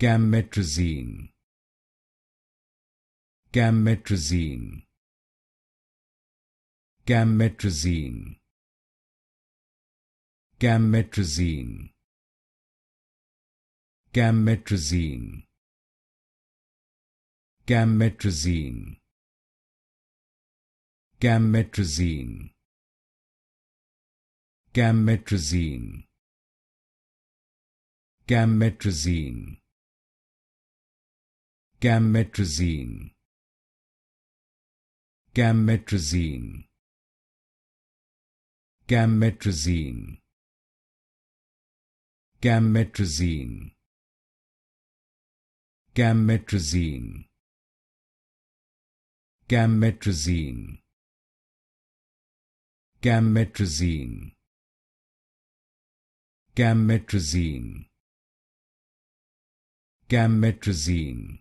Cam-Metrazine, Cam-Metrazine, Cam-Metrazine, Cam-Metrazine, Cam-Metrazine, Cam-Metrazine, Cam-Metrazine, Cam-Metrazine, Cam-Metrazine, Cam-Metrazine, Cam-Metrazine, Cam-Metrazine, Cam-Metrazine, Cam-Metrazine, Cam-Metrazine, Cam-Metrazine, Cam-Metrazine, Cam-Metrazine,